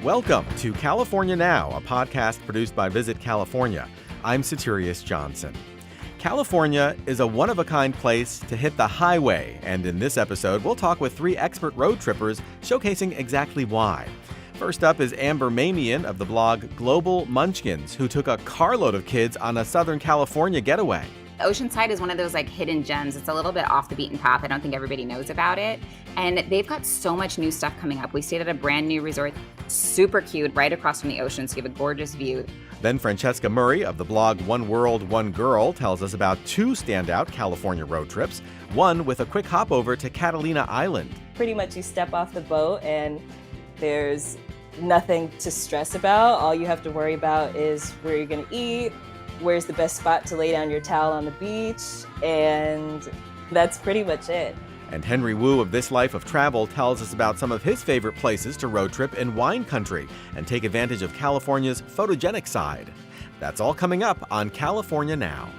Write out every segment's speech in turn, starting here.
Welcome to California Now, a podcast produced by Visit California. I'm Soterios Johnson. California is a one-of-a-kind place to hit the highway, and in this episode, we'll talk with three expert road trippers showcasing exactly why. First up is Amber Mamian of the blog Global Munchkins, who took a carload of kids on a Southern California getaway. Oceanside is one of those hidden gems. It's a little bit off the beaten path. I don't think everybody knows about it. And they've got so much new stuff coming up. We stayed at a brand new resort, super cute, right across from the ocean, so you have a gorgeous view. Then Francesca Murray of the blog One World, One Girl tells us about two standout California road trips, one with a quick hop over to Catalina Island. Pretty much you step off the boat and there's nothing to stress about. All you have to worry about is where you're going to eat, where's the best spot to lay down your towel on the beach, and that's pretty much it. And Henry Wu of This Life of Travel tells us about some of his favorite places to road trip in wine country and take advantage of California's photogenic side. That's all coming up on California Now.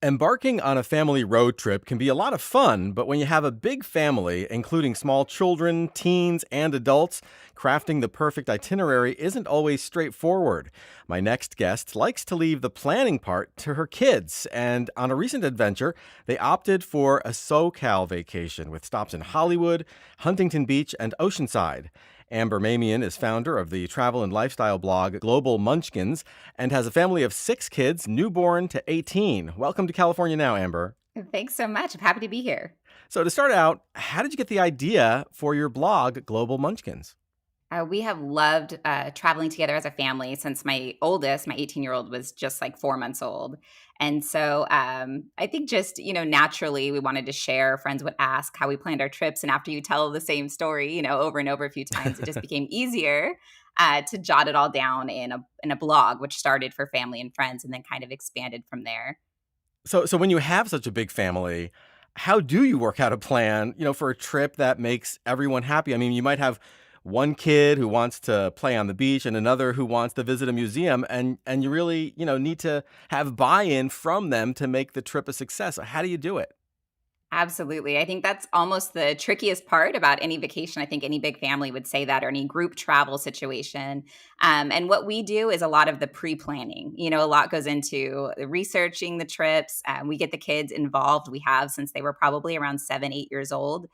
Embarking on a family road trip can be a lot of fun, but when you have a big family, including small children, teens, and adults, crafting the perfect itinerary isn't always straightforward. My next guest likes to leave the planning part to her kids, and on a recent adventure, they opted for a SoCal vacation with stops in Hollywood, Huntington Beach, and Oceanside. Amber Mamian is founder of the travel and lifestyle blog Global Munchkins and has a family of 6 kids, newborn to 18. Welcome to California Now, Amber. Thanks so much. I'm happy to be here. So to start out, how did you get the idea for your blog, Global Munchkins? We have loved traveling together as a family since my oldest, my 18-year-old, was just 4 months old. And so I think just, naturally we wanted to share. Friends would ask how we planned our trips. And after you tell the same story, over and over a few times, it just became easier to jot it all down in a blog, which started for family and friends and then kind of expanded from there. So when you have such a big family, how do you work out a plan, for a trip that makes everyone happy? I mean, you might have one kid who wants to play on the beach and another who wants to visit a museum, and you really, need to have buy-in from them to make the trip a success. How do you do it? Absolutely. I think that's almost the trickiest part about any vacation. I think any big family would say that, or any group travel situation. And what we do is a lot of the pre-planning. A lot goes into researching the trips. We get the kids involved. We have since they were probably around 7, 8 years old.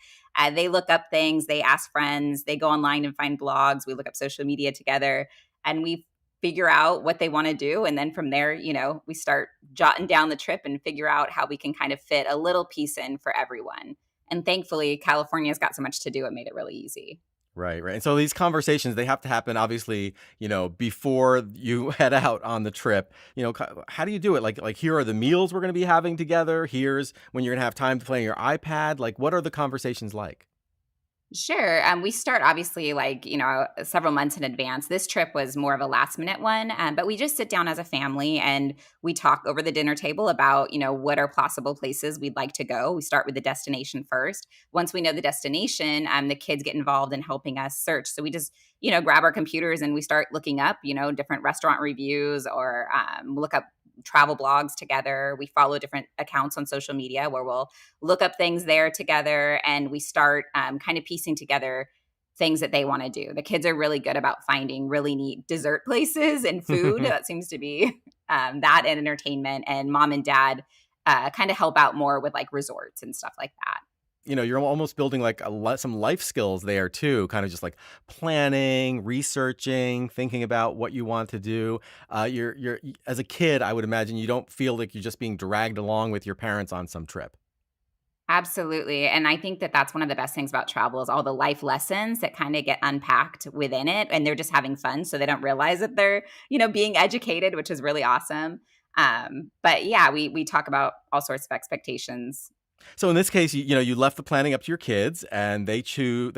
They look up things. They ask friends. They go online and find blogs. We look up social media together, and we figure out what they want to do. And then from there, we start jotting down the trip and figure out how we can kind of fit a little piece in for everyone. And thankfully, California's got so much to do. It made it really easy. Right. And so these conversations, they have to happen, obviously, before you head out on the trip. How do you do it? Like here are the meals we're going to be having together. Here's when you're going to have time to play on your iPad. What are the conversations like? Sure. We start obviously several months in advance. This trip was more of a last minute one, but we just sit down as a family and we talk over the dinner table about, what are possible places we'd like to go. We start with the destination first. Once we know the destination, the kids get involved in helping us search. So we just, grab our computers and we start looking up, different restaurant reviews or look up travel blogs together. We follow different accounts on social media where we'll look up things there together, and we start kind of piecing together things that they want to do. The kids are really good about finding really neat dessert places and food. That seems to be that and entertainment, and mom and dad kind of help out more with resorts and stuff like that. You're almost building some life skills there too, kind of just planning, researching, thinking about what you want to do. You're as a kid, I would imagine you don't feel like you're just being dragged along with your parents on some trip. Absolutely. And I think that that's one of the best things about travel is all the life lessons that kind of get unpacked within it. And they're just having fun. So they don't realize that they're, being educated, which is really awesome. But yeah, we talk about all sorts of expectations. So in this case, you left the planning up to your kids, and they chose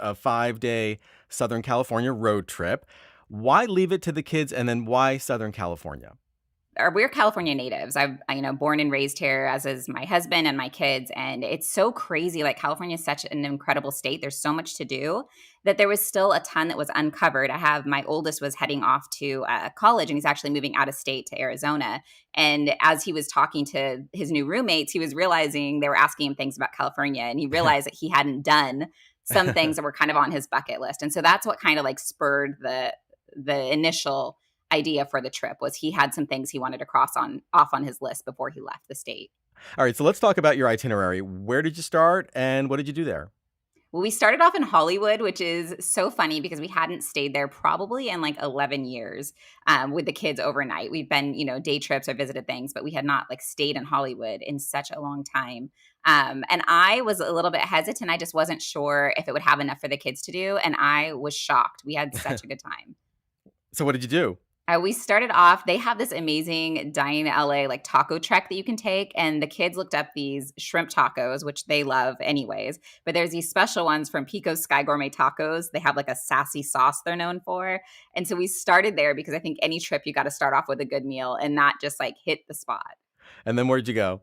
a 5-day Southern California road trip. Why leave it to the kids, and then why Southern California? we're California natives. Born and raised here, as is my husband and my kids. And it's so crazy. Like, California is such an incredible state. There's so much to do that there was still a ton that was uncovered. My oldest was heading off to college, and he's actually moving out of state to Arizona. And as he was talking to his new roommates, he was realizing they were asking him things about California, and he realized that he hadn't done some things that were kind of on his bucket list. And so that's what kind of like spurred the initial idea for the trip. Was he had some things he wanted to off on his list before he left the state. All right, so let's talk about your itinerary. Where did you start and what did you do there? Well, we started off in Hollywood, which is so funny because we hadn't stayed there probably in like 11 years with the kids overnight. We've been, day trips or visited things, but we had not like stayed in Hollywood in such a long time. And I was a little bit hesitant. I just wasn't sure if it would have enough for the kids to do. And I was shocked. We had such a good time. So what did you do? We started off, they have this amazing Dine LA like taco trek that you can take. And the kids looked up these shrimp tacos, which they love anyways. But there's these special ones from Pico's Sky Gourmet Tacos. They have like a sassy sauce they're known for. And so we started there because I think any trip you got to start off with a good meal, and that just like hit the spot. And then where'd you go?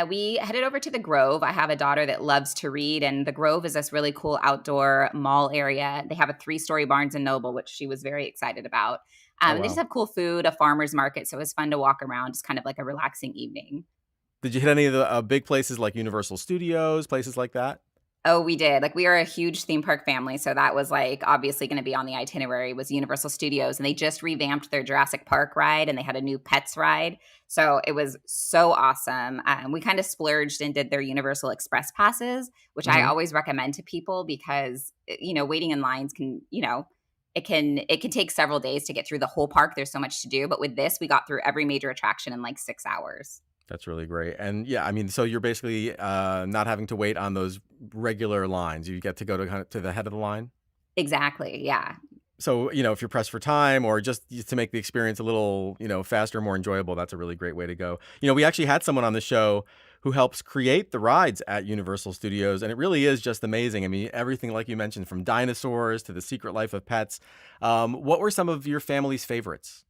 We headed over to the Grove. I have a daughter that loves to read, and the Grove is this really cool outdoor mall area. They have a 3-story Barnes & Noble, which she was very excited about. Wow. They just have cool food, a farmer's market, so it was fun to walk around, just kind of like a relaxing evening. Did you hit any of the big places like Universal Studios, places like that? Oh, we did. Like, we are a huge theme park family, so that was like obviously going to be on the itinerary, was Universal Studios, and they just revamped their Jurassic Park ride, and they had a new Pets ride. So it was so awesome. We kind of splurged and did their Universal Express passes, which I always recommend to people because, waiting in lines can, it can take several days to get through the whole park. There's so much to do. But with this, we got through every major attraction in like 6 hours. That's really great. And yeah, I mean, so you're basically not having to wait on those regular lines. You get to go to the head of the line. Exactly. Yeah. So, if you're pressed for time or just to make the experience a little, faster, more enjoyable, that's a really great way to go. We actually had someone on the show who helps create the rides at Universal Studios, and it really is just amazing. I mean, everything like you mentioned, from dinosaurs to the Secret Life of Pets. What were some of your family's favorites?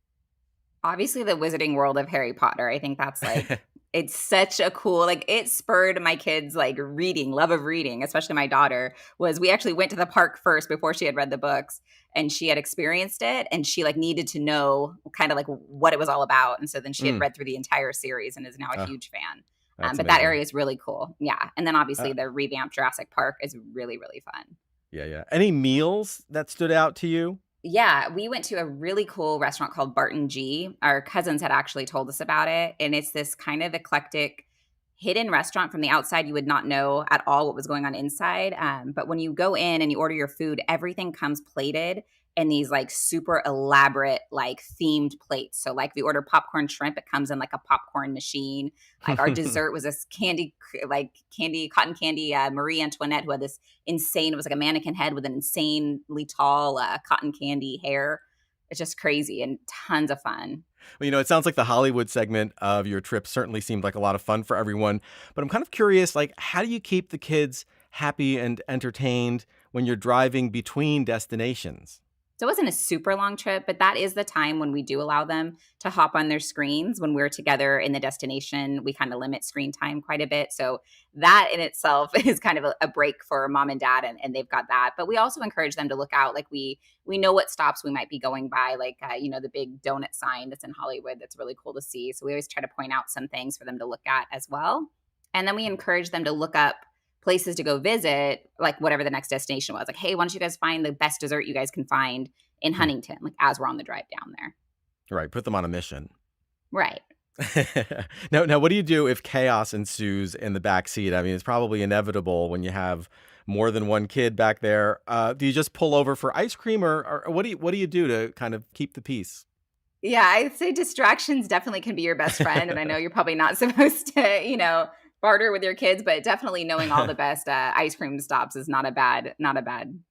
Obviously, the Wizarding World of Harry Potter. I think that's like, it's such a cool, like, it spurred my kids' like love of reading, especially my daughter. We actually went to the park first before she had read the books, and she had experienced it, and she like needed to know kind of like what it was all about. And so then she had read through the entire series and is now a huge fan. But that area is really cool. Yeah. And then obviously the revamped Jurassic Park is really, really fun. Yeah. Any meals that stood out to you? Yeah, we went to a really cool restaurant called Barton G. Our cousins had actually told us about it. And it's this kind of eclectic hidden restaurant. From the outside, you would not know at all what was going on inside. But when you go in and you order your food, everything comes plated in these like super elaborate, like themed plates. So like if you order popcorn shrimp, it comes in like a popcorn machine. Like our dessert was this cotton candy, Marie Antoinette, who had this insane, it was like a mannequin head with an insanely tall cotton candy hair. It's just crazy and tons of fun. Well, it sounds like the Hollywood segment of your trip certainly seemed like a lot of fun for everyone. But I'm kind of curious, like, how do you keep the kids happy and entertained when you're driving between destinations? So it wasn't a super long trip, but that is the time when we do allow them to hop on their screens. When we're together in the destination, we kind of limit screen time quite a bit. So that in itself is kind of a break for mom and dad, and they've got that. But we also encourage them to look out. Like we know what stops we might be going by, like, the big donut sign that's in Hollywood that's really cool to see. So we always try to point out some things for them to look at as well. And then we encourage them to look up places to go visit, like whatever the next destination was. Like, hey, why don't you guys find the best dessert you guys can find in Huntington, like as we're on the drive down there. Right. Put them on a mission. Right. Now, what do you do if chaos ensues in the back seat? I mean, it's probably inevitable when you have more than one kid back there. Do you just pull over for ice cream, or what do you do to kind of keep the peace? Yeah, I'd say distractions definitely can be your best friend. And I know you're probably not supposed to, barter with your kids, but definitely knowing all the best ice cream stops is not a bad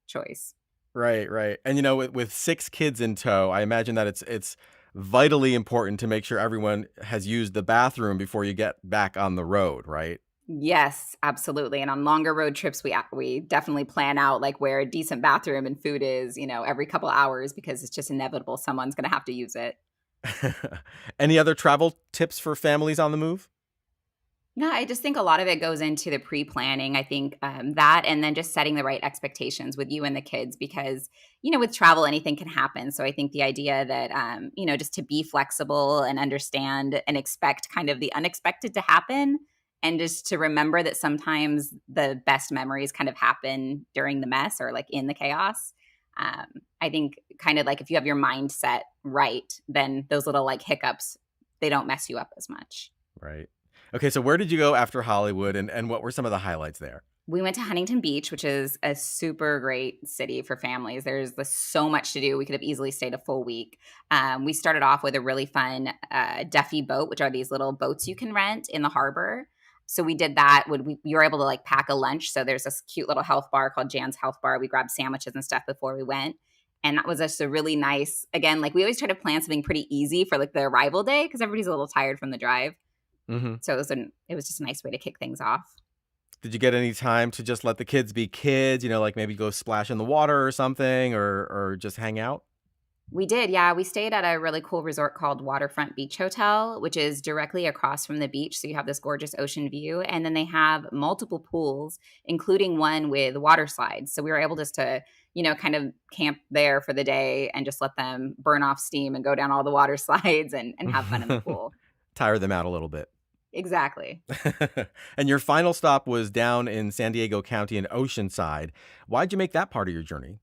choice. Right. And with 6 kids in tow, I imagine that it's vitally important to make sure everyone has used the bathroom before you get back on the road, right? Yes, absolutely. And on longer road trips, we definitely plan out like where a decent bathroom and food is, every couple hours, because it's just inevitable someone's going to have to use it. Any other travel tips for families on the move? No, I just think a lot of it goes into the pre-planning. I think that, and then just setting the right expectations with you and the kids, because with travel, anything can happen. So I think the idea that just to be flexible and understand and expect kind of the unexpected to happen, and just to remember that sometimes the best memories kind of happen during the mess or like in the chaos. Um, I think kind of like if you have your mindset right, then those little like hiccups, they don't mess you up as much. Right. Okay, so where did you go after Hollywood, and what were some of the highlights there? We went to Huntington Beach, which is a super great city for families. There's so much to do. We could have easily stayed a full week. We started off with a really fun Duffy boat, which are these little boats you can rent in the harbor. So we did that. We were able to like pack a lunch. So there's this cute little health bar called Jan's Health Bar. We grabbed sandwiches and stuff before we went. And that was just a really nice, again, like we always try to plan something pretty easy for like the arrival day because everybody's a little tired from the drive. Hmm. So it was just a nice way to kick things off. Did you get any time to just let the kids be kids, like maybe go splash in the water or something, or just hang out? We did, yeah. We stayed at a really cool resort called Waterfront Beach Hotel, which is directly across from the beach. So you have this gorgeous ocean view. And then they have multiple pools, including one with water slides. So we were able just to, kind of camp there for the day and just let them burn off steam and go down all the water slides and have fun in the pool. Tire them out a little bit. Exactly. And your final stop was down in San Diego County in Oceanside. Why'd you make that part of your journey?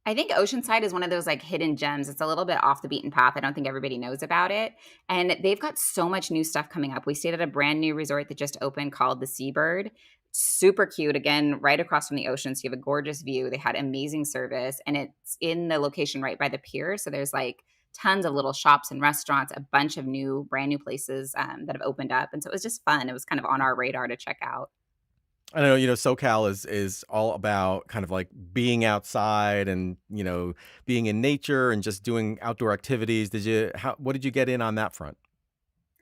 I think Oceanside is one of those like hidden gems. It's a little bit off the beaten path. I don't think everybody knows about it. And they've got so much new stuff coming up. We stayed at a brand new resort that just opened called the Seabird. Super cute. Again, right across from the ocean. So you have a gorgeous view. They had amazing service and it's in the location right by the pier. So there's like tons of little shops and restaurants, a bunch of brand new places that have opened up. And so it was just fun. It was kind of on our radar to check out. I know, SoCal is all about kind of like being outside and, being in nature and just doing outdoor activities. What did you get in on that front?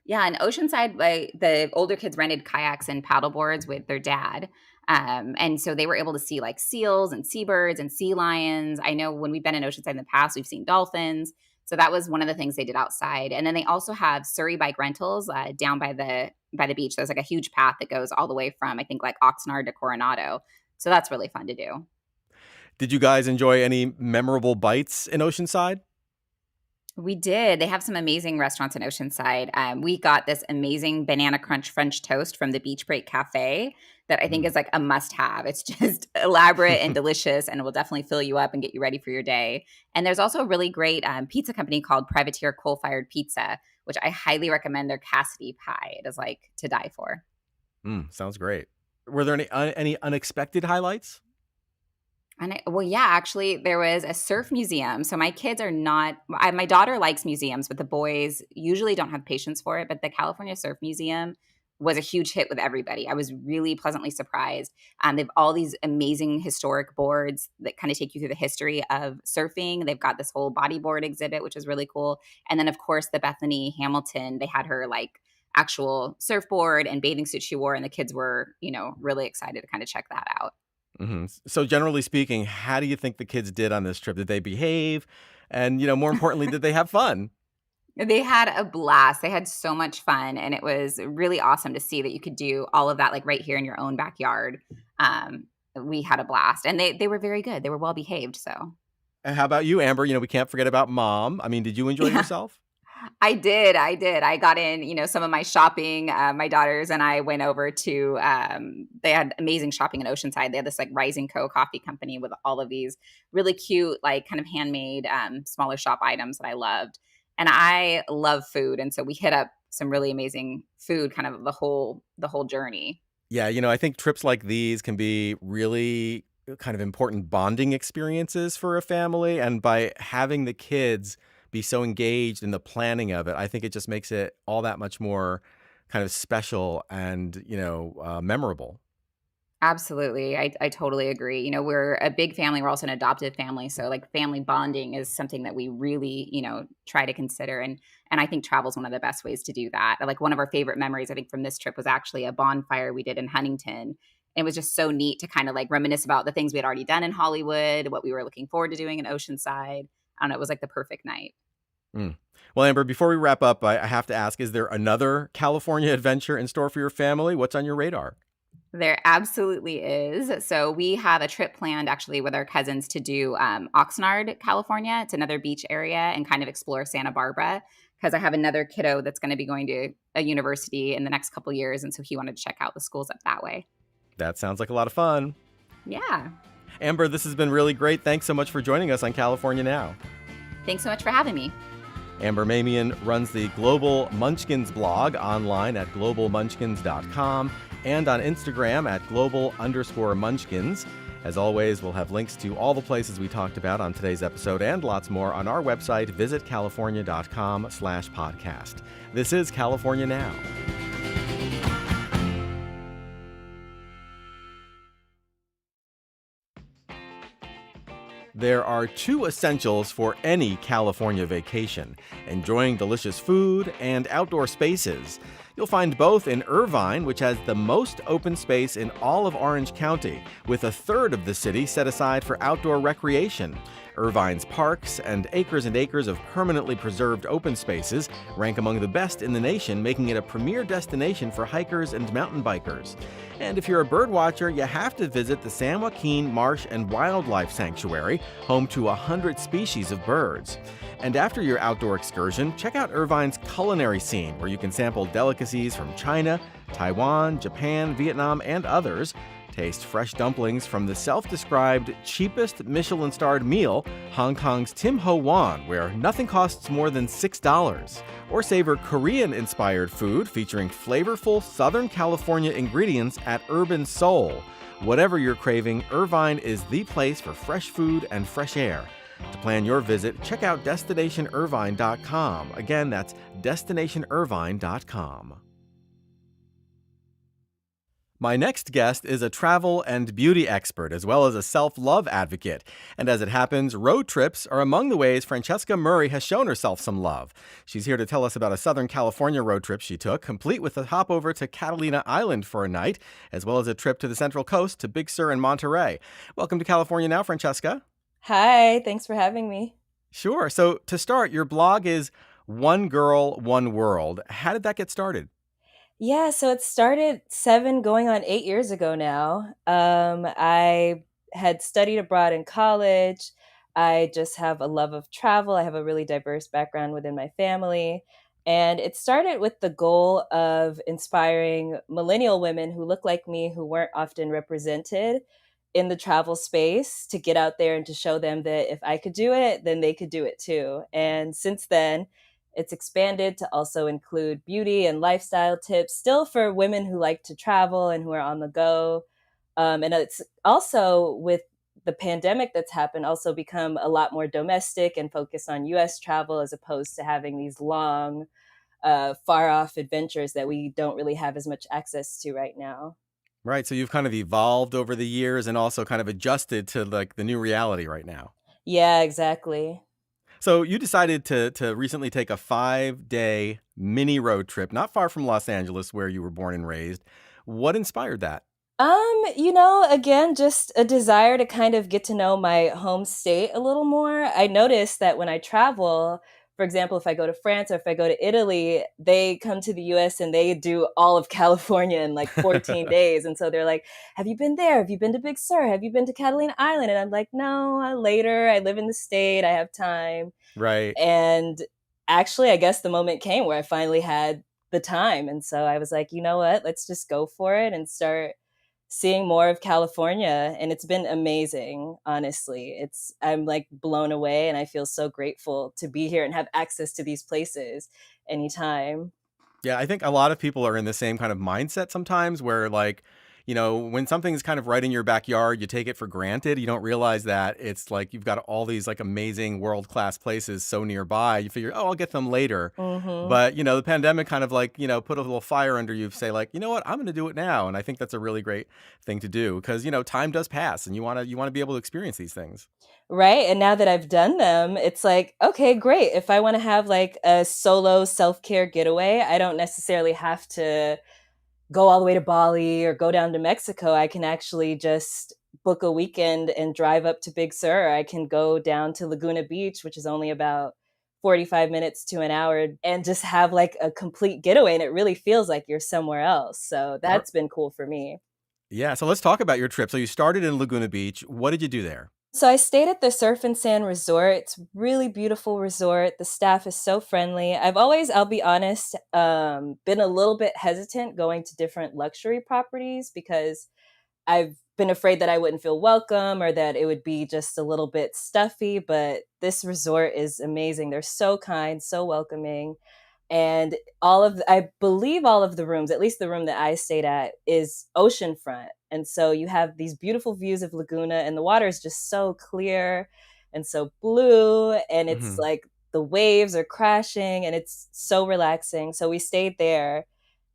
Yeah, in Oceanside, like the older kids rented kayaks and paddle boards with their dad. And so they were able to see like seals and seabirds and sea lions. I know when we've been in Oceanside in the past, we've seen dolphins. So that was one of the things they did outside. And then they also have Surrey bike rentals down by the beach. There's like a huge path that goes all the way from I think like Oxnard to Coronado. So that's really fun to do. Did you guys enjoy any memorable bites in Oceanside? We did. They have some amazing restaurants in Oceanside. We got this amazing banana crunch French toast from the Beach Break Cafe that I think is like a must have. It's just elaborate and delicious and it will definitely fill you up and get you ready for your day. And there's also a really great pizza company called Privateer Coal Fired Pizza, which I highly recommend their Cassidy pie. It is like to die for. Sounds great. Were there any unexpected highlights? Well, yeah, actually, there was a surf museum. So my kids are not, my daughter likes museums, but the boys usually don't have patience for it. But the California Surf Museum was a huge hit with everybody. I was really pleasantly surprised. They have all these amazing historic boards that kind of take you through the history of surfing. They've got this whole bodyboard exhibit, which is really cool. And then, of course, the Bethany Hamilton, they had her like actual surfboard and bathing suit she wore. And the kids were, really excited to kind of check that out. Hmm. So generally speaking, how do you think the kids did on this trip? Did they behave? And, more importantly, did they have fun? They had a blast. They had so much fun, and it was really awesome to see that you could do all of that like right here in your own backyard. We had a blast, and they were very good. They were well behaved. So, And how about you, Amber? We can't forget about mom. I mean, did you enjoy yeah, yourself? I did. I did. I got in, some of my shopping. My daughters and I went over to. They had amazing shopping in Oceanside. They had this like Rising Co. coffee company with all of these really cute, like kind of handmade, smaller shop items that I loved. And I love food, and so we hit up some really amazing food, kind of the whole journey. Yeah, I think trips like these can be really kind of important bonding experiences for a family. And by having the kids be so engaged in the planning of it, I think it just makes it all that much more kind of special and, memorable. Absolutely. I totally agree. We're a big family. We're also an adopted family. So like family bonding is something that we really, try to consider. And I think travel is one of the best ways to do that. Like one of our favorite memories, I think, from this trip was actually a bonfire we did in Huntington. It was just so neat to kind of like reminisce about the things we had already done in Hollywood, what we were looking forward to doing in Oceanside. I don't know. It was like the perfect night. Mm. Well, Amber, before we wrap up, I have to ask, is there another California adventure in store for your family? What's on your radar? There absolutely is. So we have a trip planned actually with our cousins to do Oxnard, California. It's another beach area and kind of explore Santa Barbara because I have another kiddo that's going to be going to a university in the next couple years. And so he wanted to check out the schools up that way. That sounds like a lot of fun. Yeah. Amber, this has been really great. Thanks so much for joining us on California Now. Thanks so much for having me. Amber Mamian runs the Global Munchkins blog online at globalmunchkins.com and on Instagram at global_munchkins. As always, we'll have links to all the places we talked about on today's episode and lots more on our website, visitcalifornia.com/podcast. This is California Now. There are two essentials for any California vacation: enjoying delicious food and outdoor spaces. You'll find both in Irvine, which has the most open space in all of Orange County, with a third of the city set aside for outdoor recreation. Irvine's parks and acres of permanently preserved open spaces rank among the best in the nation, making it a premier destination for hikers and mountain bikers. And if you're a bird watcher, you have to visit the San Joaquin Marsh and Wildlife Sanctuary, home to 100 species of birds. And after your outdoor excursion, check out Irvine's culinary scene, where you can sample delicacies from China, Taiwan, Japan, Vietnam, and others. Taste fresh dumplings from the self-described cheapest Michelin-starred meal, Hong Kong's Tim Ho Wan, where nothing costs more than $6. Or savor Korean-inspired food featuring flavorful Southern California ingredients at Urban Soul. Whatever you're craving, Irvine is the place for fresh food and fresh air. To plan your visit, check out destinationirvine.com. Again, that's destinationirvine.com. My next guest is a travel and beauty expert, as well as a self-love advocate. And as it happens, road trips are among the ways Francesca Murray has shown herself some love. She's here to tell us about a Southern California road trip she took, complete with a hop over to Catalina Island for a night, as well as a trip to the Central Coast to Big Sur and Monterey. Welcome to California Now, Francesca. Hi, thanks for having me. Sure. So to start, your blog is One Girl, One World. How did that get started? Yeah, so it started 7 going on 8 years ago now. I had studied abroad in college. I just have a love of travel. I have a really diverse background within my family. And it started with the goal of inspiring millennial women who look like me, who weren't often represented in the travel space, to get out there and to show them that if I could do it, then they could do it too. And since then, it's expanded to also include beauty and lifestyle tips, still for women who like to travel and who are on the go. And it's also, with the pandemic that's happened, also become a lot more domestic and focused on US travel, as opposed to having these long, far off adventures that we don't really have as much access to right now. Right. So you've kind of evolved over the years and also kind of adjusted to like the new reality right now. Yeah, exactly. So you decided to recently take a 5-day mini road trip, not far from Los Angeles, where you were born and raised. What inspired that? Again, just a desire to kind of get to know my home state a little more. I noticed that when I travel, for example, if I go to France or if I go to Italy, they come to the US and they do all of California in like 14 days. And so they're like, have you been there? Have you been to Big Sur? Have you been to Catalina Island? And I'm like, no, later. I live in the state. I have time. Right. And actually, I guess the moment came where I finally had the time. And so I was like, you know what? Let's just go for it and start seeing more of California. And it's been amazing, honestly. I'm like blown away, and I feel so grateful to be here and have access to these places anytime. Yeah, I think a lot of people are in the same kind of mindset sometimes where, like, when something's kind of right in your backyard, you take it for granted. You don't realize that it's like you've got all these like amazing world-class places so nearby. You figure, oh, I'll get them later. Hmm. But, the pandemic kind of like, put a little fire under you, say like, you know what, I'm going to do it now. And I think that's a really great thing to do because, time does pass and you want to be able to experience these things. Right. And now that I've done them, it's like, okay, great. If I want to have like a solo self-care getaway, I don't necessarily have to go all the way to Bali or go down to Mexico. I can actually just book a weekend and drive up to Big Sur. I can go down to Laguna Beach, which is only about 45 minutes to an hour and just have like a complete getaway. And it really feels like you're somewhere else. So that's been cool for me. Yeah, so let's talk about your trip. So you started in Laguna Beach. What did you do there? So I stayed at the Surf and Sand Resort. It's a really beautiful resort. The staff is so friendly. I've always, I'll be honest, been a little bit hesitant going to different luxury properties because I've been afraid that I wouldn't feel welcome or that it would be just a little bit stuffy. But this resort is amazing. They're so kind, so welcoming. And I believe all of the rooms, at least the room that I stayed at, is oceanfront. And so you have these beautiful views of Laguna, and the water is just so clear and so blue. And it's Hmm. like the waves are crashing and it's so relaxing. So we stayed there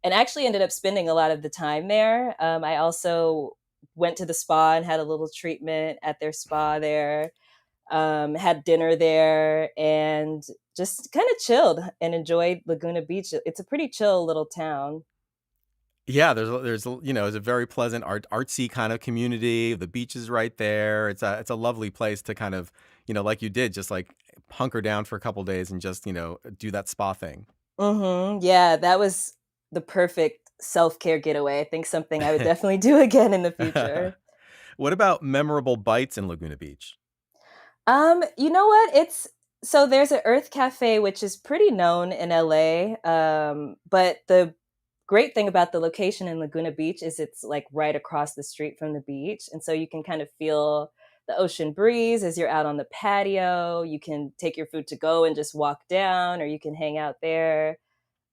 and actually ended up spending a lot of the time there. I also went to the spa and had a little treatment at their spa there, had dinner there, and just kind of chilled and enjoyed Laguna Beach. It's a pretty chill little town. Yeah, it's a very pleasant artsy kind of community. The beach is right there. It's a lovely place to kind of, like you did, just like hunker down for a couple days and just, do that spa thing. Yeah, that was the perfect self-care getaway. I think something I would definitely do again in the future. What about memorable bites in Laguna Beach? You know what? It's so there's an Earth Cafe which is pretty known in LA. But the great thing about the location in Laguna Beach is it's like right across the street from the beach. And so you can kind of feel the ocean breeze as you're out on the patio. You can take your food to go and just walk down, or you can hang out there.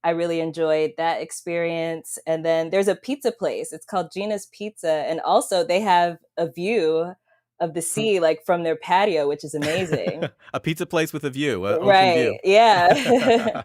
I really enjoyed that experience. And then there's a pizza place. It's called Gina's Pizza. And also they have a view of the sea, like from their patio, which is amazing. A pizza place with a view, a ocean Right. view. Yeah.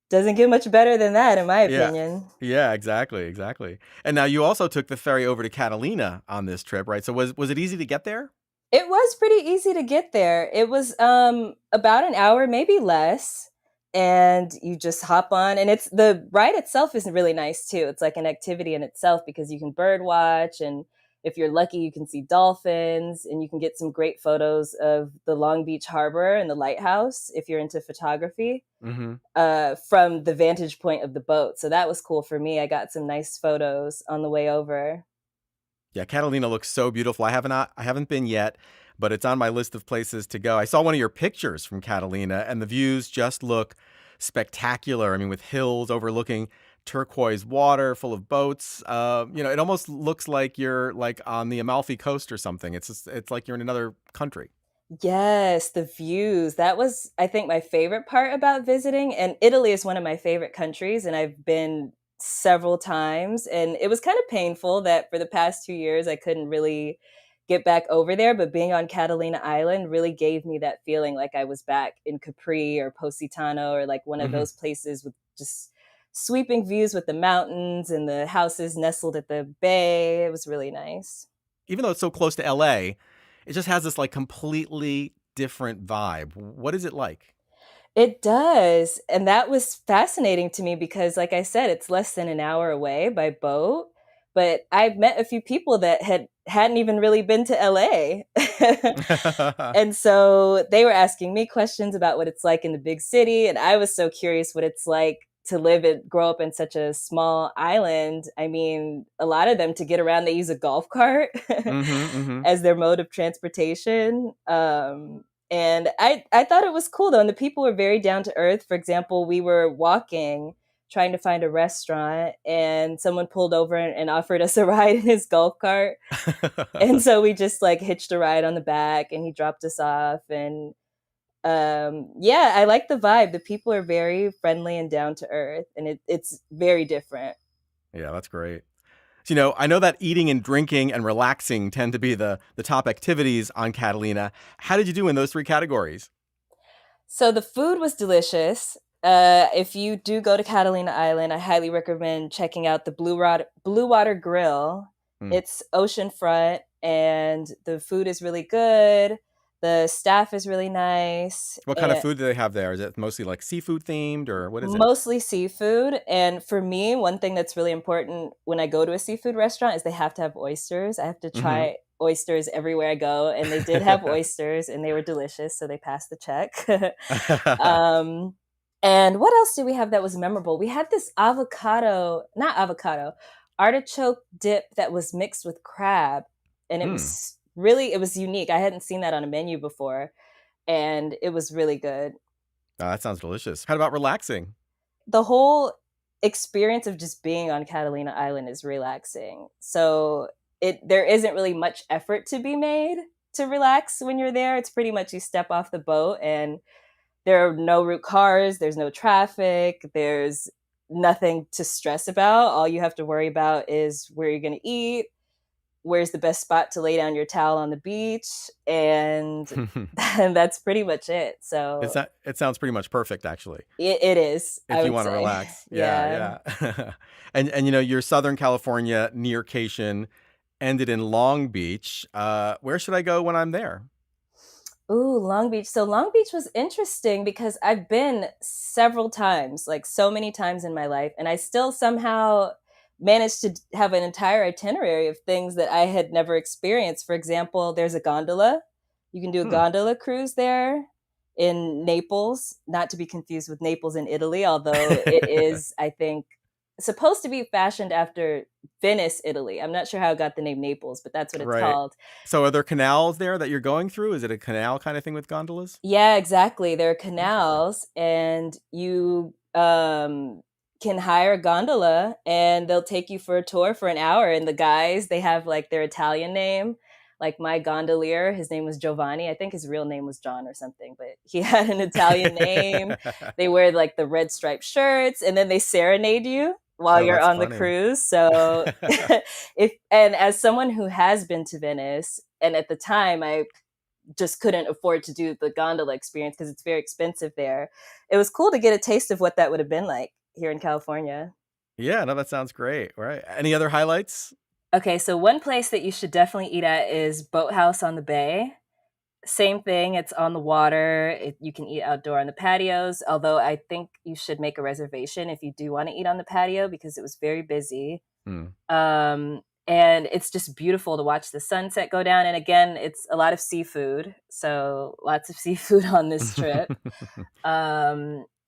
Doesn't get much better than that, in my Yeah. opinion. Yeah, exactly, exactly. And now you also took the ferry over to Catalina on this trip, right? So was it easy to get there? It was pretty easy to get there. It was about an hour, maybe less. And you just hop on, and it's the ride itself is really nice too. It's like an activity in itself because you can bird watch, and if you're lucky, you can see dolphins, and you can get some great photos of the Long Beach Harbor and the lighthouse if you're into photography, Hmm. from the vantage point of the boat. So that was cool for me. I got some nice photos on the way over. Yeah, Catalina looks so beautiful. I haven't been yet, but it's on my list of places to go. I saw one of your pictures from Catalina, and the views just look spectacular. I mean, with hills overlooking turquoise water, full of boats. It almost looks like you're like on the Amalfi Coast or something. It's like you're in another country. Yes, the views. That was, I think, my favorite part about visiting. And Italy is one of my favorite countries, and I've been several times. And it was kind of painful that for the past 2 years, I couldn't really get back over there. But being on Catalina Island really gave me that feeling like I was back in Capri or Positano, or like one of Hmm. those places with just sweeping views with the mountains and the houses nestled at the bay. It was really nice. Even though it's so close to LA, it just has this like completely different vibe. What is it like? It does. And that was fascinating to me because, like I said, it's less than an hour away by boat. But I've met a few people that hadn't even really been to LA. And so they were asking me questions about what it's like in the big city. And I was so curious what it's like to live and grow up in such a small island. I mean, a lot of them, to get around, they use a golf cart Hmm. Hmm. as their mode of transportation. And I thought it was cool though. And the people were very down to earth. For example, we were walking, trying to find a restaurant, and someone pulled over and offered us a ride in his golf cart. And so we just like hitched a ride on the back, and he dropped us off. And yeah, I like the vibe. The people are very friendly and down to earth, and it's very different. Yeah, that's great. So, I know that eating and drinking and relaxing tend to be the top activities on Catalina. How did you do in those three categories? So the food was delicious. If you do go to Catalina Island, I highly recommend checking out the Blue Water Grill. Hmm. It's oceanfront, and the food is really good. The staff is really nice, What kind of and food do they have there? Is it mostly like seafood themed or what is it? mostly seafood. And for me, one thing that's really important when I go to a seafood restaurant is they have to have oysters. I have to Hmm. try oysters everywhere I go, and they did have oysters, and they were delicious, so they passed the check. um, and what else did we have that was memorable? We had this not avocado, artichoke dip that was mixed with crab, and Hmm. it was unique. I hadn't seen that on a menu before, and it was really good. Oh, that sounds delicious. How about relaxing? The whole experience of just being on Catalina Island is relaxing. So there isn't really much effort to be made to relax when you're there. It's pretty much you step off the boat and there are no route cars, there's no traffic, there's nothing to stress about. All you have to worry about is where you're going to eat, where's the best spot to lay down your towel on the beach, and and that's pretty much it. So It sounds pretty much perfect, actually, it is, I if you would want to say. relax. Yeah. Yeah, yeah. And your Southern California nearcation ended in Long Beach. Where should I go when I'm there? Ooh, Long Beach. So Long Beach was interesting because I've been several times, like so many times in my life, and I still somehow managed to have an entire itinerary of things that I had never experienced. For example, there's a gondola. You can do a Hmm. gondola cruise there in Naples, not to be confused with Naples in Italy, although it is, I think, supposed to be fashioned after Venice, Italy. I'm not sure how it got the name Naples, but that's what it's Right. called. So are there canals there that you're going through? Is it a canal kind of thing with gondolas? Yeah, exactly. There are Interesting. canals, and you can hire a gondola, and they'll take you for a tour for an hour. And the guys, they have like their Italian name. Like my gondolier, his name was Giovanni. I think his real name was John or something, but he had an Italian name. They wear like the red striped shirts, and then they serenade you while Oh, you're that's on the funny. cruise. So if and as someone who has been to Venice, and at the time I just couldn't afford to do the gondola experience because it's very expensive there. It was cool to get a taste of what that would have been like here in California. Yeah, no, that sounds great. Right. Any other highlights? Okay, so one place that you should definitely eat at is Boathouse on the Bay. Same thing, it's on the water. You can eat outdoor on the patios, although I think you should make a reservation if you do want to eat on the patio because it was very busy. Hmm. And it's just beautiful to watch the sunset go down. And again, it's a lot of seafood. So lots of seafood on this trip.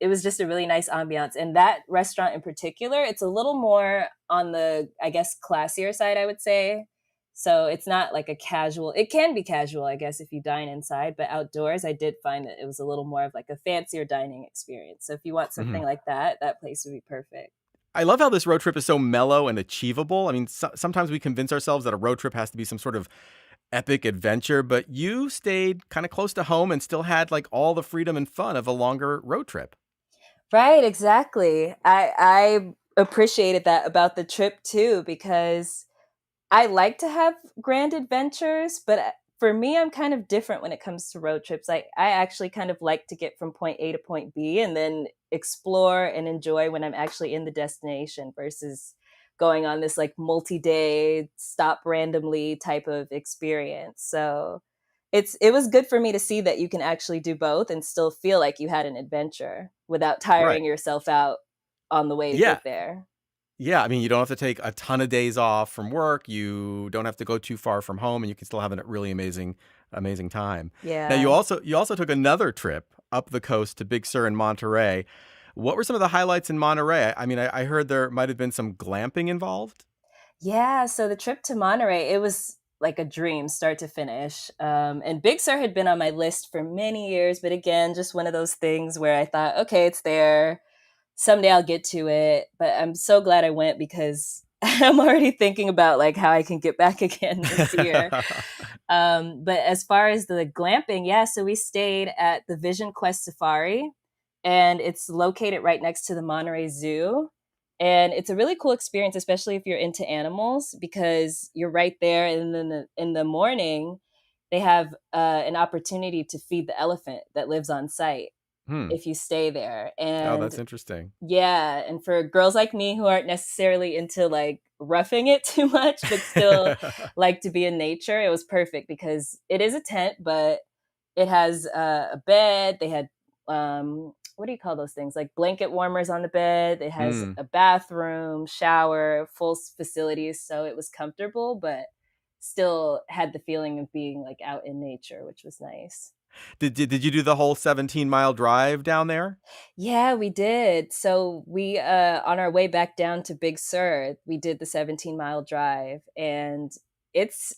It was just a really nice ambiance. And that restaurant in particular, it's a little more on the, I guess, classier side, I would say. So it's not like a casual, it can be casual, I guess, if you dine inside, but outdoors, I did find that it was a little more of like a fancier dining experience. So if you want something Mhm. like that, that place would be perfect. I love how this road trip is so mellow and achievable. I mean, sometimes we convince ourselves that a road trip has to be some sort of epic adventure, but you stayed kind of close to home and still had like all the freedom and fun of a longer road trip. Right, exactly. I appreciated that about the trip too because I like to have grand adventures, but for me I'm kind of different when it comes to road trips. I actually kind of like to get from point A to point B and then explore and enjoy when I'm actually in the destination versus going on this like multi-day stop randomly type of experience. So it was good for me to see that you can actually do both and still feel like you had an adventure without Right. tiring yourself out on the way to Yeah. get there. Yeah. I mean, you don't have to take a ton of days off from work. You don't have to go too far from home and you can still have a really amazing time. Now, Yeah. you also took another trip up the coast to Big Sur and Monterey. What were some of the highlights in Monterey? I mean, I heard there might have been some glamping involved. Yeah, so the trip to Monterey, it was like a dream start to finish. And Big Sur had been on my list for many years, but again, just one of those things where I thought, okay, it's there. Someday I'll get to it. But I'm so glad I went because I'm already thinking about like how I can get back again this year. But as far as the glamping, yeah, so we stayed at the Vision Quest Safari, and it's located right next to the Monterey Zoo. And it's a really cool experience, especially if you're into animals, because you're right there. And then in the morning, they have an opportunity to feed the elephant that lives on site Hmm. if you stay there. Oh, And that's interesting. yeah, and for girls like me who aren't necessarily into like roughing it too much, but still like to be in nature, it was perfect because it is a tent, but it has a bed. They had what do you call those things? Like blanket warmers on the bed. It has Hmm. a bathroom, shower, full facilities, so it was comfortable, but still had the feeling of being like out in nature, which was nice. Did you do the whole 17-mile drive down there? Yeah, we did. So we on our way back down to Big Sur, we did the 17-mile drive, and it's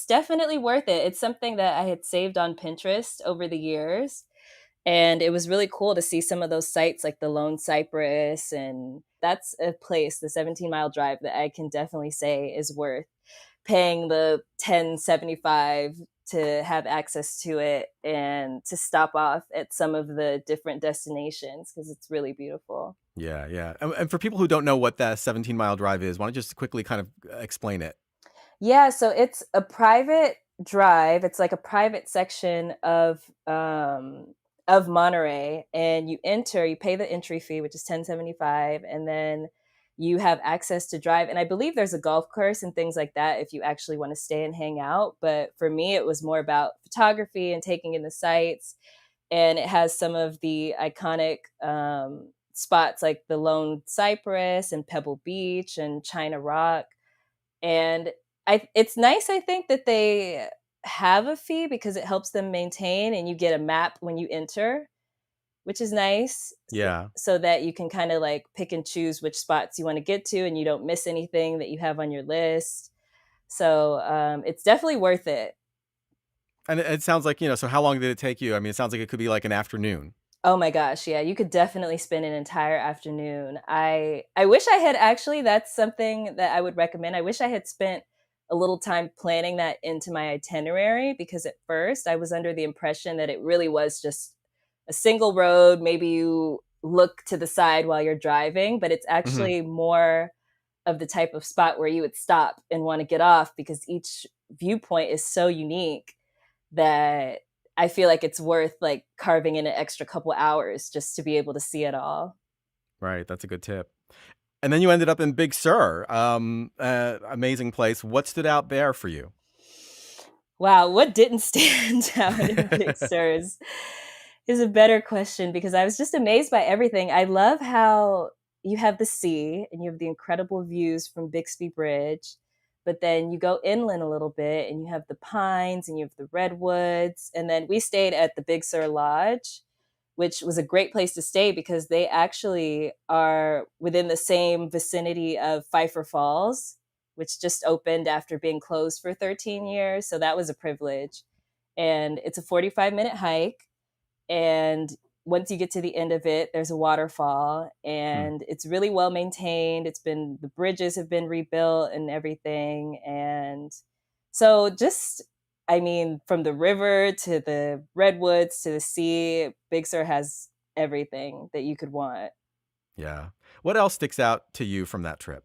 definitely worth it. It's something that I had saved on Pinterest over the years, and it was really cool to see some of those sites like the Lone Cypress, and that's a place, the 17-mile drive, that I can definitely say is worth paying the 10.75 to have access to it and to stop off at some of the different destinations because it's really beautiful. Yeah, yeah. And for people who don't know what that 17-mile drive is, why don't you just quickly kind of explain it? Yeah, so it's a private drive. It's like a private section of Monterey, and you enter, you pay the entry fee, which is 10.75, and then you have access to drive. And I believe there's a golf course and things like that if you actually want to stay and hang out. But for me, it was more about photography and taking in the sights. And it has some of the iconic spots like the Lone Cypress and Pebble Beach and China Rock. And it's nice, I think, that they have a fee because it helps them maintain, and you get a map when you enter, which is nice. Yeah. So that you can kind of like pick and choose which spots you want to get to and you don't miss anything that you have on your list. So it's definitely worth it. And it sounds like, so how long did it take you? I mean, it sounds like it could be like an afternoon. Oh my gosh, yeah, you could definitely spend an entire afternoon. I wish I had actually, that's something that I would recommend. I wish I had spent a little time planning that into my itinerary, because at first I was under the impression that it really was just a single road. Maybe you look to the side while you're driving, but it's Hmm. actually more of the type of spot where you would stop and want to get off because each viewpoint is so unique that I feel like it's worth like carving in an extra couple hours just to be able to see it all. Right. That's a good tip. And then you ended up in Big Sur. Amazing place. What stood out there for you? Wow, what didn't stand out in Big Sur is a better question, because I was just amazed by everything. I love how you have the sea and you have the incredible views from Bixby Bridge, but then you go inland a little bit and you have the pines and you have the redwoods. And then we stayed at the Big Sur Lodge, which was a great place to stay because they actually are within the same vicinity of Pfeiffer Falls, which just opened after being closed for 13 years. So that was a privilege. And it's a 45-minute hike. And once you get to the end of it, there's a waterfall, Hmm. and it's really well maintained. The bridges have been rebuilt and everything. And so just, I mean, from the river to the redwoods to the sea, Big Sur has everything that you could want. Yeah. What else sticks out to you from that trip?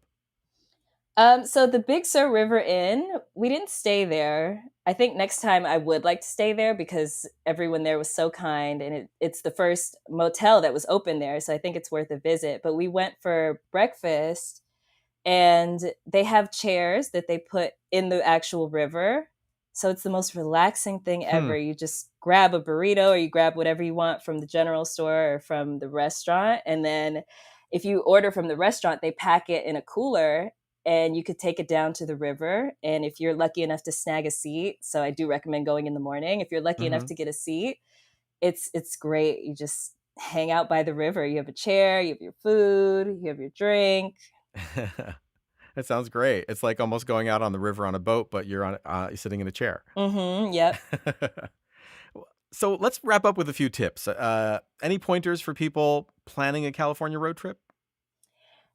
So the Big Sur River Inn, we didn't stay there. I think next time I would like to stay there because everyone there was so kind, and it's the first motel that was open there, so I think it's worth a visit. But we went for breakfast, and they have chairs that they put in the actual river. So it's the most relaxing thing Hmm. ever. You just grab a burrito or you grab whatever you want from the general store or from the restaurant. And then if you order from the restaurant, they pack it in a cooler and you could take it down to the river. And if you're lucky enough to snag a seat, so I do recommend going in the morning. If you're lucky enough Hmm. to get a seat, it's great. You just hang out by the river. You have a chair, you have your food, you have your drink. It sounds great. It's like almost going out on the river on a boat, but you're sitting in a chair. Mm-hmm. Yep. So let's wrap up with a few tips. Any pointers for people planning a California road trip?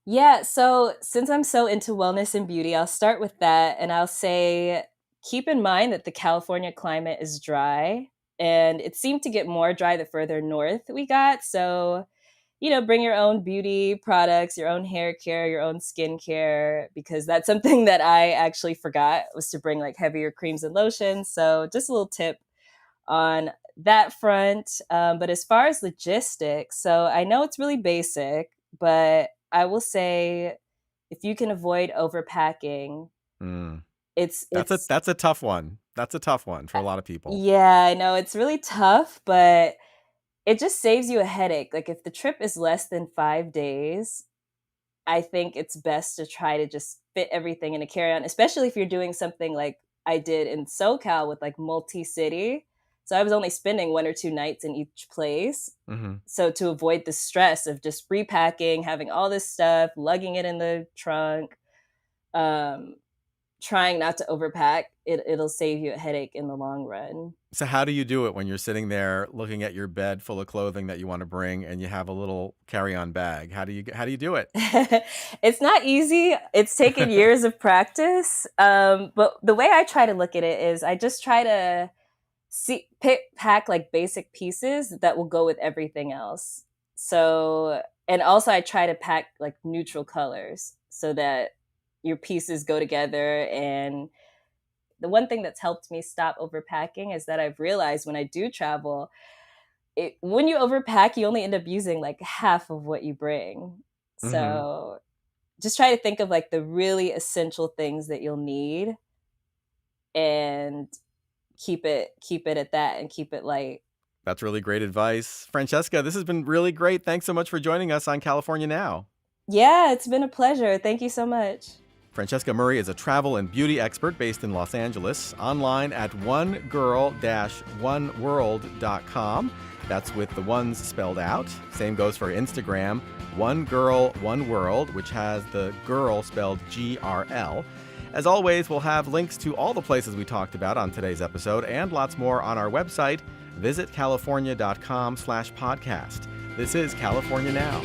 Yeah, so since I'm so into wellness and beauty, I'll start with that, and I'll say keep in mind that the California climate is dry, and it seemed to get more dry the further north we got. So, bring your own beauty products, your own hair care, your own skin care, because that's something that I actually forgot, was to bring like heavier creams and lotions. So, just a little tip on that front. But as far as logistics, so I know it's really basic, but I will say if you can avoid overpacking, Mm. it's That's a tough one. That's a tough one for a lot of people. yeah, I know it's really tough, but it just saves you a headache. Like if the trip is less than 5 days, I think it's best to try to just fit everything in a carry-on, especially if you're doing something like I did in SoCal with like multi-city. So I was only spending 1 or 2 nights in each place. Hmm. So to avoid the stress of just repacking, having all this stuff, lugging it in the trunk, um, trying not to overpack, it'll save you a headache in the long run. So how do you do it when you're sitting there looking at your bed full of clothing that you want to bring and you have a little carry-on bag? How do you do it? It's not easy. It's taken years of practice. But the way I try to look at it is I just try to pack like basic pieces that will go with everything else. So, and also I try to pack like neutral colors so that your pieces go together. And the one thing that's helped me stop overpacking is that I've realized when I do travel, when you overpack, you only end up using like half of what you bring. Hmm. So just try to think of like the really essential things that you'll need and keep it at that and keep it light. That's really great advice. Francesca, this has been really great. Thanks so much for joining us on California Now. Yeah, it's been a pleasure. Thank you so much. Francesca Murray is a travel and beauty expert based in Los Angeles, online at onegirl-oneworld.com. That's with the ones spelled out. Same goes for Instagram, One Girl, One World, which has the girl spelled GRL. As always, we'll have links to all the places we talked about on today's episode and lots more on our website. Visit california.com/podcast. This is California Now.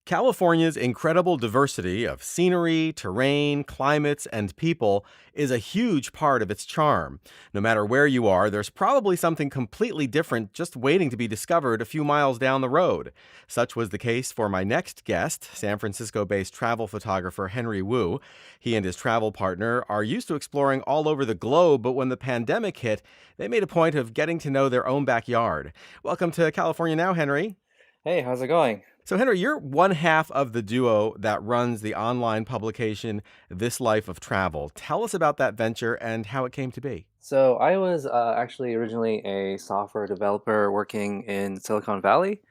California's incredible diversity of scenery, terrain, climates, and people is a huge part of its charm. No matter where you are, there's probably something completely different just waiting to be discovered a few miles down the road. Such was the case for my next guest, San Francisco-based travel photographer Henry Wu. He and his travel partner are used to exploring all over the globe, but when the pandemic hit, they made a point of getting to know their own backyard. Welcome to California Now, Henry. Hey, how's it going? So, Henry, you're one half of the duo that runs the online publication This Life of Travel. Tell us about that venture and how it came to be. So I was actually originally a software developer working in Silicon Valley,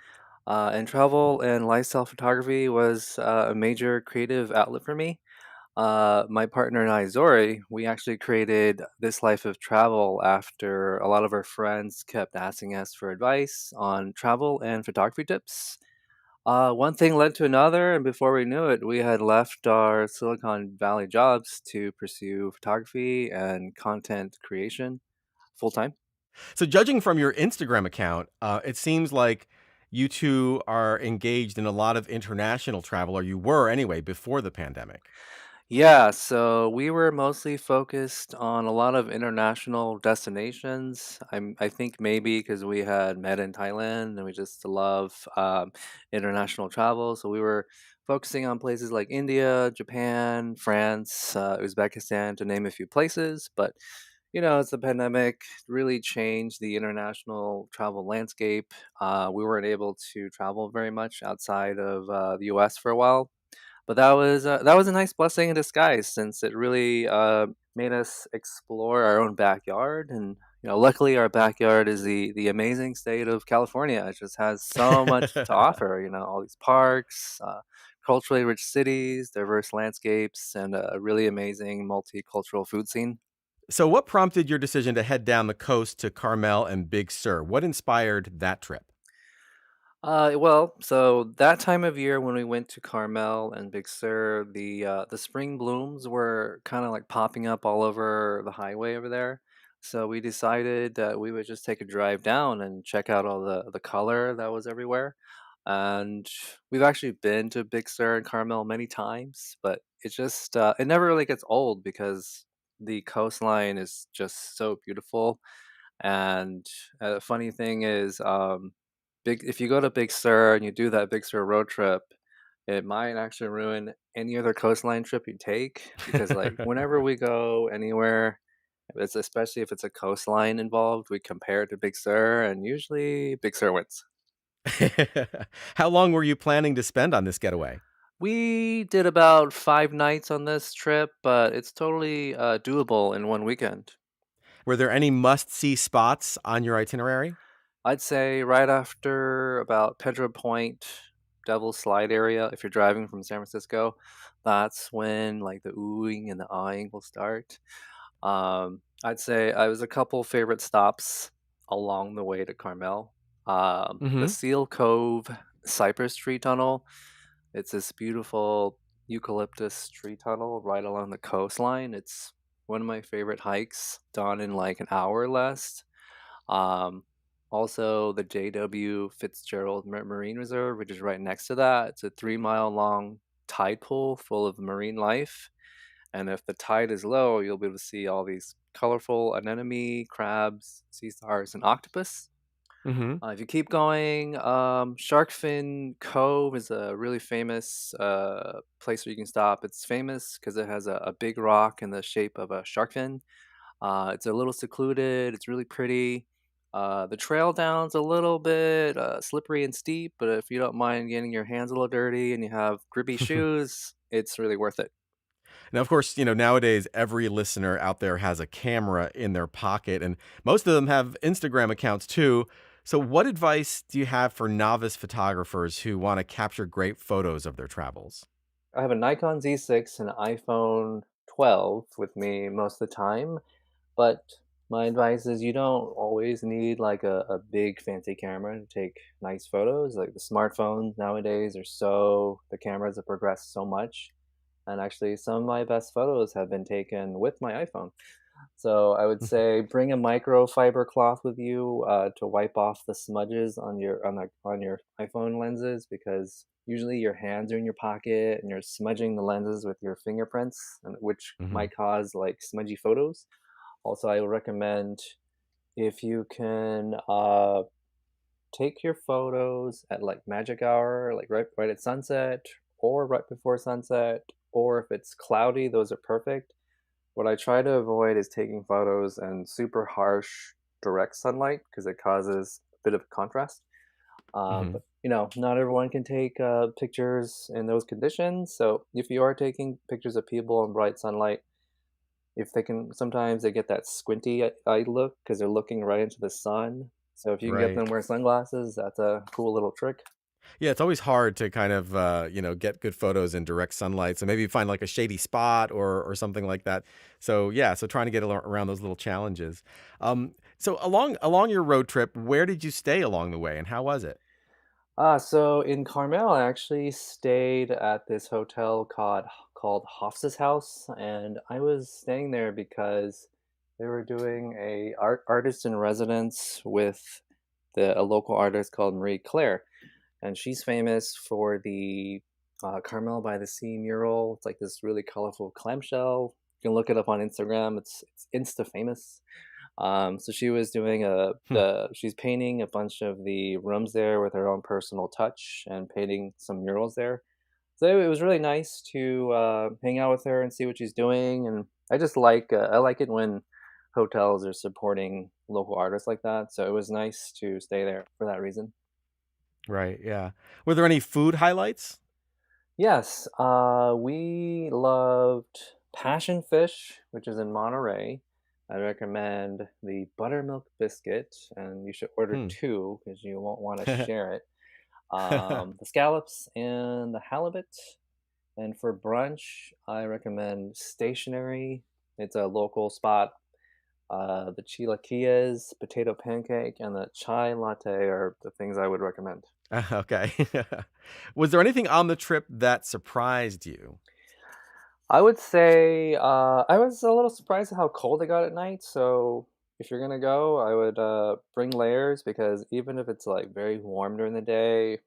and travel and lifestyle photography was a major creative outlet for me. My partner and I, Zori, we actually created This Life of Travel after a lot of our friends kept asking us for advice on travel and photography tips. One thing led to another, and before we knew it, we had left our Silicon Valley jobs to pursue photography and content creation full time. So, judging from your Instagram account, it seems like you two are engaged in a lot of international travel, or you were anyway, before the pandemic. Yeah, so we were mostly focused on a lot of international destinations. I think maybe because we had met in Thailand and we just love international travel. So we were focusing on places like India, Japan, France, Uzbekistan, to name a few places. But as the pandemic really changed the international travel landscape, we weren't able to travel very much outside of the US for a while. But that was a nice blessing in disguise since it really made us explore our own backyard. And luckily, our backyard is the amazing state of California. It just has so much to offer. All these parks, culturally rich cities, diverse landscapes, and a really amazing multicultural food scene. So, what prompted your decision to head down the coast to Carmel and Big Sur? What inspired that trip? Well, so that time of year when we went to Carmel and Big Sur, the spring blooms were kind of like popping up all over the highway over there. So we decided that we would just take a drive down and check out all the color that was everywhere. And we've actually been to Big Sur and Carmel many times, but it never really gets old because the coastline is just so beautiful. And the funny thing is, if you go to Big Sur and you do that Big Sur road trip, it might actually ruin any other coastline trip you take because like whenever we go anywhere, it's especially if it's a coastline involved, we compare it to Big Sur and usually Big Sur wins. How long were you planning to spend on this getaway? We did about 5 nights on this trip, but it's totally doable in one weekend. Were there any must-see spots on your itinerary? I'd say right after about Pedro Point, Devil's Slide area, if you're driving from San Francisco, that's when like the oohing and the eyeing will start. I'd say I was a couple favorite stops along the way to Carmel. The Hmm. Seal Cove Cypress Tree Tunnel. It's this beautiful eucalyptus tree tunnel right along the coastline. It's one of my favorite hikes, done in like an hour or less. Um, Also, the J.W. Fitzgerald Marine Reserve, which is right next to that. It's a 3 mile long tide pool full of marine life. And if the tide is low, you'll be able to see all these colorful anemone, crabs, sea stars, and octopus. Hmm. If you keep going, Sharkfin Cove is a really famous place where you can stop. It's famous because it has a big rock in the shape of a shark fin. It's a little secluded. It's really pretty. The trail down's a little bit slippery and steep, but if you don't mind getting your hands a little dirty and you have grippy shoes, it's really worth it. Now, of course, nowadays every listener out there has a camera in their pocket, and most of them have Instagram accounts too. So, what advice do you have for novice photographers who want to capture great photos of their travels? I have a Nikon Z6 and an iPhone 12 with me most of the time, but my advice is you don't always need like a big fancy camera to take nice photos. Like the smartphones nowadays are the cameras have progressed so much. And actually, some of my best photos have been taken with my iPhone. So I would say bring a microfiber cloth with you to wipe off the smudges on your iPhone lenses because usually your hands are in your pocket and you're smudging the lenses with your fingerprints, which Hmm. might cause like smudgy photos. Also, I would recommend if you can take your photos at like magic hour, like right at sunset or right before sunset, or if it's cloudy, those are perfect. What I try to avoid is taking photos in super harsh direct sunlight because it causes a bit of contrast. Hmm. But not everyone can take pictures in those conditions. So if you are taking pictures of people in bright sunlight, if they can, sometimes they get that squinty eye look because they're looking right into the sun. So if you can get Right. them wear sunglasses, that's a cool little trick. Yeah, it's always hard to kind of get good photos in direct sunlight. So maybe find like a shady spot or something like that. So yeah, so trying to get around those little challenges. So along your road trip, where did you stay along the way, and how was it? So in Carmel, I actually stayed at this hotel called Hofs's House, and I was staying there because they were doing a artist in residence with a local artist called Marie Claire, and she's famous for the Carmel by the Sea mural. It's like this really colorful clamshell. You can look it up on Instagram. It's Insta famous. So she was doing Hmm. she's painting a bunch of the rooms there with her own personal touch and painting some murals there. So it was really nice to hang out with her and see what she's doing. And I like it when hotels are supporting local artists like that. So it was nice to stay there for that reason. Right. Yeah. Were there any food highlights? Yes, we loved passion fish, which is in Monterey. I recommend the buttermilk biscuit, and you should order Hmm. two because you won't want to share it. The scallops and the halibut. And for brunch, I recommend Stationery. It's a local spot. The chilaquiles, potato pancake, and the chai latte are the things I would recommend. Okay. Was there anything on the trip that surprised you? I would say I was a little surprised at how cold it got at night. So if you're gonna go, I would bring layers because even if it's like very warm during the day,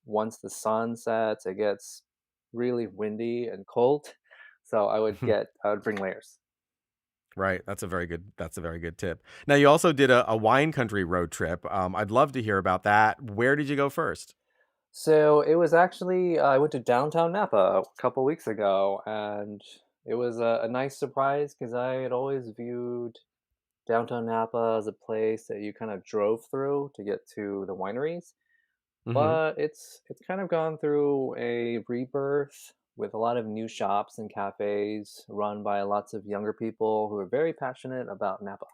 once the sun sets, it gets really windy and cold. So I would bring layers. Right. That's a very good tip. Now you also did a wine country road trip. I'd love to hear about that. Where did you go first? So it was actually I went to downtown Napa a couple weeks ago, and it was a nice surprise because I had always viewed downtown Napa as a place that you kind of drove through to get to the wineries, Hmm. but it's kind of gone through a rebirth with a lot of new shops and cafes run by lots of younger people who are very passionate about Napa.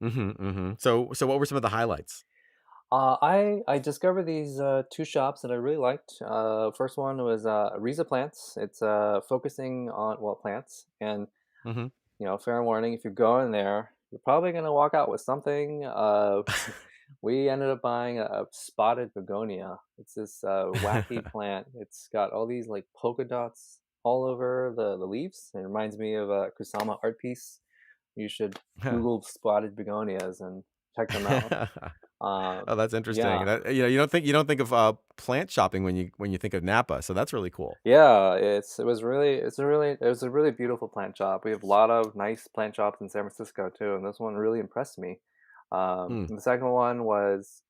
Hmm. Hmm. So what were some of the highlights? I discovered these two shops that I really liked. First one was Riza Plants. It's focusing on well plants, and Hmm. fair warning, if you go in there, you're probably gonna walk out with something. We ended up buying a spotted begonia. It's this wacky plant. It's got all these like polka dots all over the leaves. It reminds me of a Kusama art piece. You should Google spotted begonias and check them out. Oh, that's interesting. Yeah, That, you don't think of plant shopping when you think of Napa, so that's really cool. yeah. It was a really beautiful plant shop. We have a lot of nice plant shops in San Francisco too, and this one really impressed me. Hmm. The second one was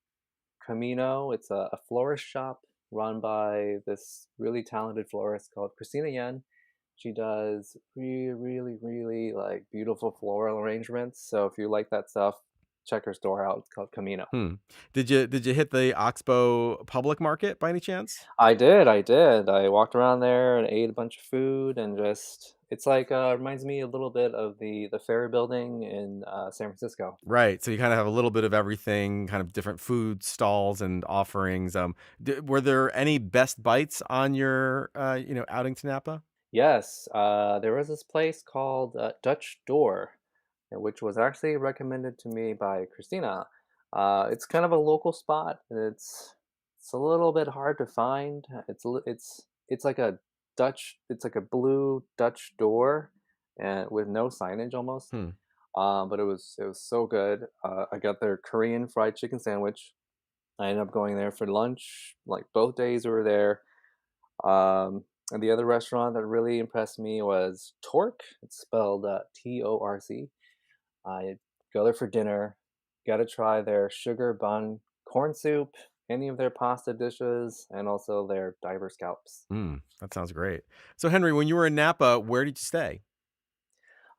Camino. It's a florist shop run by this really talented florist called Christina Yen. She does really like beautiful floral arrangements. So if you like that stuff, check her store out. It's called Camino. Hmm. Did you hit the Oxbow public market by any chance? I did. I walked around there and ate a bunch of food and just it's like reminds me a little bit of the Ferry Building in San Francisco. Right. So you kind of have a little bit of everything, kind of different food stalls and offerings. Were there any best bites on your, outing to Napa? Yes, there was this place called Dutch Door, which was actually recommended to me by Christina. It's kind of a local spot, and it's a little bit hard to find. It's like a it's like a blue Dutch door, and with no signage almost. Hmm. But it was so good. I got their Korean fried chicken sandwich. I ended up going there for lunch. Like both days we were there. And the other restaurant that really impressed me was Torque. It's spelled Torc. I go there for dinner. Got to try their sugar bun corn soup, any of their pasta dishes, and also their diver scallops. That sounds great. So Henry, when you were in Napa, where did you stay?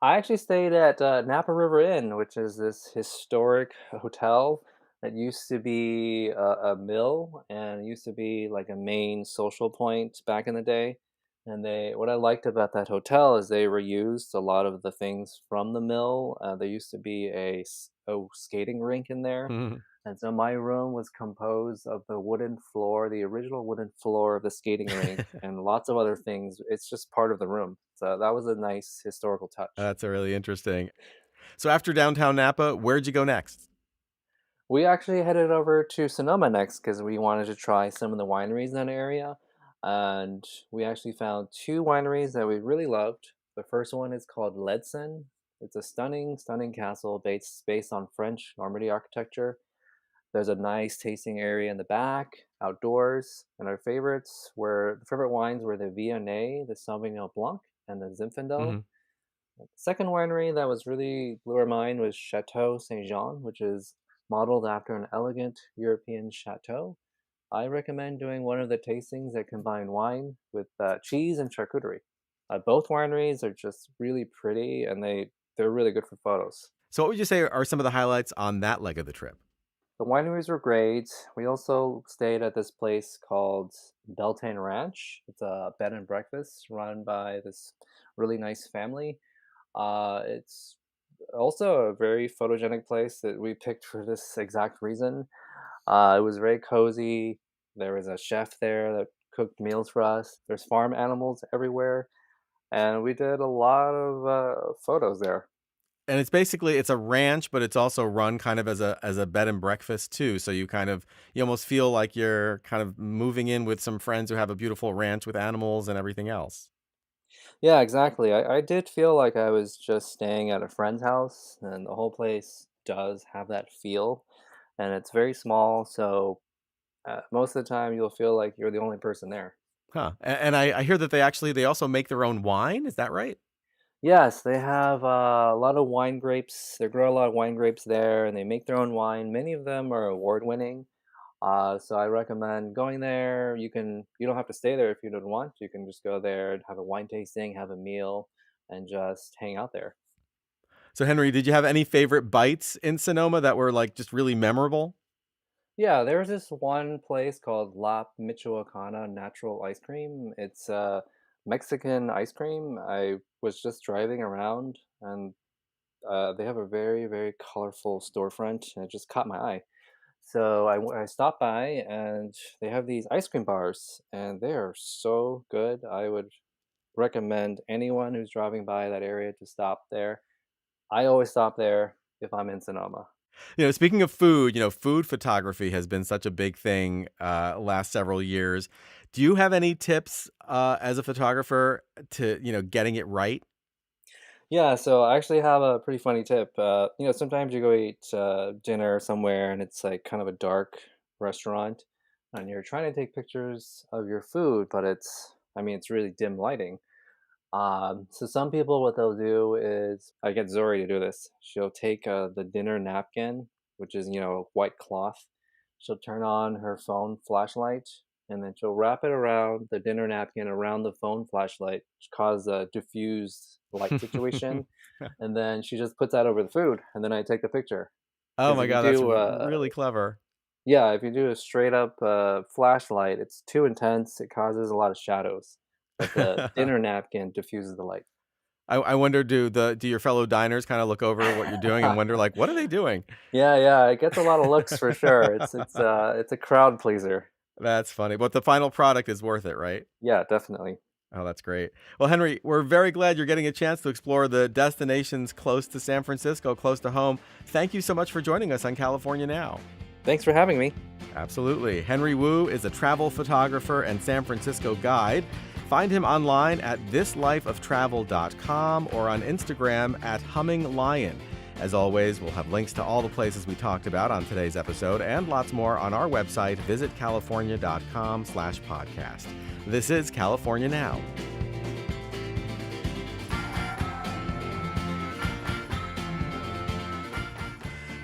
I actually stayed at Napa River Inn, which is this historic hotel that used to be a mill and it used to be like a main social point back in the day. And what I liked about that hotel is they reused a lot of the things from the mill. There used to be a skating rink in there. And so my room was composed of the wooden floor, the original wooden floor of the skating rink, and lots of other things. It's just part of the room. So that was a nice historical touch. That's a really interesting. So after downtown Napa, where'd you go next? We actually headed over to Sonoma next because we wanted to try some of the wineries in that area. And we actually found two wineries that we really loved. The first one is called Ledson. It's a stunning castle based on French Normandy architecture. There's a nice tasting area in the back, outdoors, and the favorite wines were the Viognier, the Sauvignon Blanc, and the Zinfandel. Hmm. The second winery that was really blew our mind was Chateau Saint Jean, which is modeled after an elegant European chateau. I recommend doing one of the tastings that combine wine with cheese and charcuterie. Both wineries are just really pretty, and they're really good for photos. So what would you say are some of the highlights on that leg of the trip? The wineries were great. We also stayed at this place called Beltane Ranch. It's a bed and breakfast run by this really nice family. It's also a very photogenic place that we picked for this exact reason. It was very cozy. There was a chef there that cooked meals for us. There's farm animals everywhere, and we did a lot of photos there. And it's a ranch, but it's also run kind of as a bed and breakfast too. So you almost feel like you're kind of moving in with some friends who have a beautiful ranch with animals and everything else. Yeah, exactly. I did feel like I was just staying at a friend's house, and the whole place does have that feel. And it's very small, so most of the time you'll feel like you're the only person there. Huh. And I hear that they also make their own wine. Is that right? Yes, they have a lot of wine grapes. They grow a lot of wine grapes there, and they make their own wine. Many of them are award winning. So I recommend going there. You don't have to stay there if you don't want. You can just go there and have a wine tasting, have a meal, and just hang out there. So Henry, did you have any favorite bites in Sonoma that were like just really memorable? Yeah, there's this one place called La Michoacana Natural Ice Cream. It's Mexican ice cream. I was just driving around and they have a very colorful storefront and it just caught my eye. So I stopped by and they have these ice cream bars and they are so good. I would recommend anyone who's driving by that area to stop there. I always stop there if I'm in Sonoma. Speaking of food, food photography has been such a big thing last several years. Do you have any tips as a photographer to, getting it right? Yeah, so I actually have a pretty funny tip. Sometimes you go eat dinner somewhere and it's like kind of a dark restaurant and you're trying to take pictures of your food, but it's really dim lighting. So some people, what they'll do is, I get Zori to do this. She'll take the dinner napkin, which is, white cloth. She'll turn on her phone flashlight, and then she'll wrap it around the dinner napkin around the phone flashlight, which causes a diffused light situation. And then she just puts that over the food, and then I take the picture. Oh Because my if you God, that's do, really clever. yeah, if you do a straight up flashlight, it's too intense. It causes a lot of shadows. But the dinner napkin diffuses the light. I wonder, do your fellow diners kind of look over what you're doing and wonder, like, what are they doing? Yeah, it gets a lot of looks for sure. It's a crowd pleaser. That's funny. But the final product is worth it, right? Yeah, definitely. Oh, that's great. Well, Henry, we're very glad you're getting a chance to explore the destinations close to San Francisco, close to home. Thank you so much for joining us on California Now. Thanks for having me. Absolutely. Henry Wu is a travel photographer and San Francisco guide. Find him online at thislifeoftravel.com or on Instagram at humminglion. As always, we'll have links to all the places we talked about on today's episode and lots more on our website, visitcalifornia.com/podcast. This is California Now.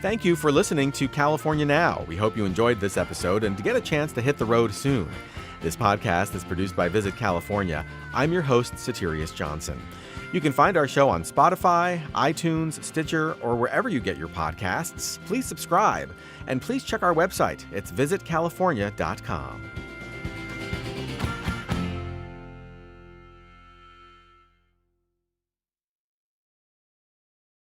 Thank you for listening to California Now. We hope you enjoyed this episode and to get a chance to hit the road soon. This podcast is produced by Visit California. I'm your host, Soterios Johnson. You can find our show on Spotify, iTunes, Stitcher, or wherever you get your podcasts. Please subscribe, and please check our website. It's visitcalifornia.com.